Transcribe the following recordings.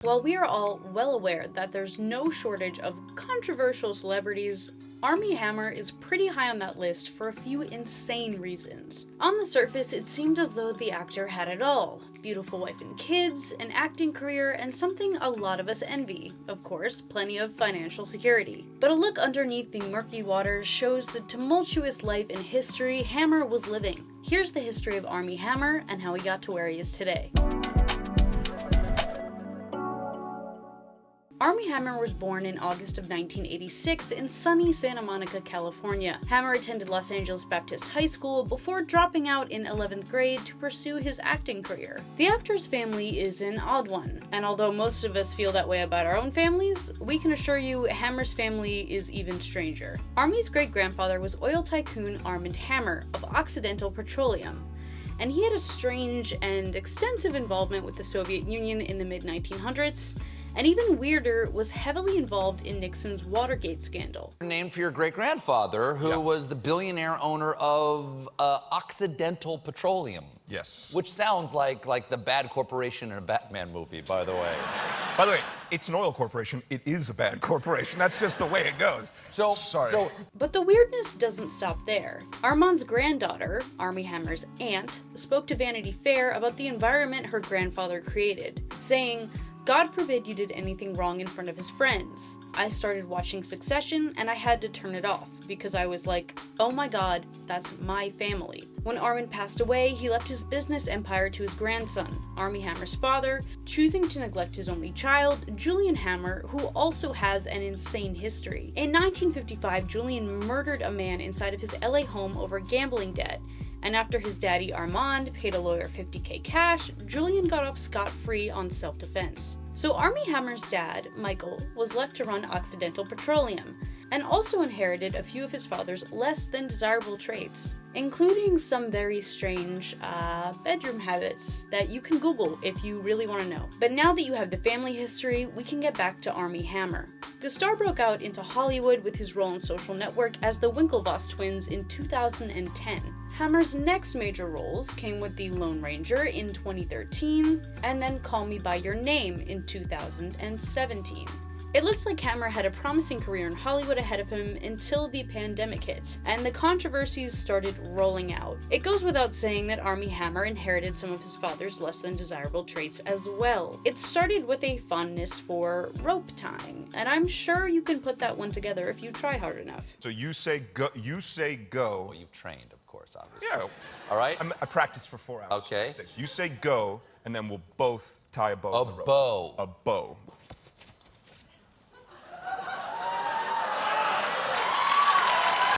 While we are all well aware that there's no shortage of controversial celebrities, Armie Hammer is pretty high on that list for a few insane reasons. On the surface, it seemed as though the actor had it all. Beautiful wife and kids, an acting career, and something a lot of us envy. Of course, plenty of financial security. But a look underneath the murky waters shows the tumultuous life and history Hammer was living. Here's the history of Armie Hammer and how he got to where he is today. Armie Hammer was born in August of 1986 in sunny Santa Monica, California. Hammer attended Los Angeles Baptist High School before dropping out in 11th grade to pursue his acting career. The actor's family is an odd one, and although most of us feel that way about our own families, we can assure you Hammer's family is even stranger. Armie's great-grandfather was oil tycoon Armie Hammer of Occidental Petroleum, and he had a strange and extensive involvement with the Soviet Union in the mid-1900s, and even weirder, was heavily involved in Nixon's Watergate scandal. Named for your great-grandfather, who was the billionaire owner of Occidental Petroleum. Yes. Which sounds like the bad corporation in a Batman movie, by the way. By the way, it's an oil corporation. It is a bad corporation. That's just the way it goes. Sorry. But the weirdness doesn't stop there. Armand's granddaughter, Armie Hammer's aunt, spoke to Vanity Fair about the environment her grandfather created, saying, "God forbid you did anything wrong in front of his friends. I started watching Succession and I had to turn it off because I was like, oh my god, that's my family." When Armand passed away, he left his business empire to his grandson, Armie Hammer's father, choosing to neglect his only child, Julian Hammer, who also has an insane history. In 1955, Julian murdered a man inside of his LA home over gambling debt, and after his daddy Armand paid a lawyer $50,000 cash, Julian got off scot-free on self-defense. So Armie Hammer's dad, Michael, was left to run Occidental Petroleum, and also inherited a few of his father's less than desirable traits, including some very strange, bedroom habits that you can Google if you really want to know. But now that you have the family history, we can get back to Armie Hammer. The star broke out into Hollywood with his role in Social Network as the Winklevoss twins in 2010. Hammer's next major roles came with The Lone Ranger in 2013, and then Call Me By Your Name in 2017. It looked like Hammer had a promising career in Hollywood ahead of him until the pandemic hit, and the controversies started rolling out. It goes without saying that Armie Hammer inherited some of his father's less than desirable traits as well. It started with a fondness for rope tying, and I'm sure you can put that one together if you try hard enough. So you say go. Well, you've trained, of course, obviously. Yeah. All right? I practiced for 4 hours. Okay. You say go, and then we'll both tie a bow on the rope. Bow. A bow.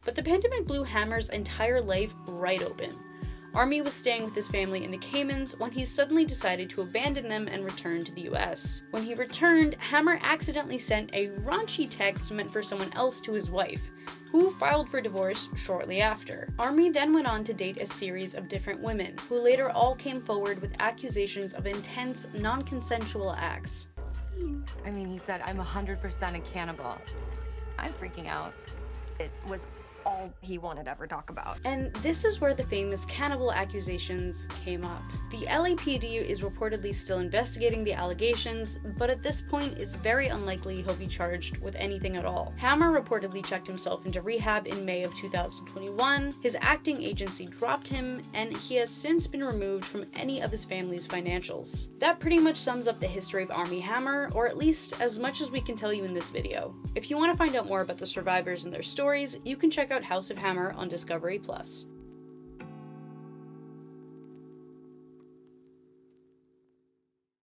But the pandemic blew Hammer's entire life right open. Armie was staying with his family in the Caymans when he suddenly decided to abandon them and return to the US. When he returned, Hammer accidentally sent a raunchy text meant for someone else to his wife, who filed for divorce shortly after. Armie then went on to date a series of different women, who later all came forward with accusations of intense, non-consensual acts. I mean, he said, "I'm 100% a cannibal." I'm freaking out. It was all he wanted to ever talk about. And this is where the famous cannibal accusations came up. The LAPD is reportedly still investigating the allegations, but at this point it's very unlikely he'll be charged with anything at all. Hammer reportedly checked himself into rehab in May of 2021, his acting agency dropped him, and he has since been removed from any of his family's financials. That pretty much sums up the history of Armie Hammer, or at least as much as we can tell you in this video. If you want to find out more about the survivors and their stories, you can check out House of Hammer on Discovery+.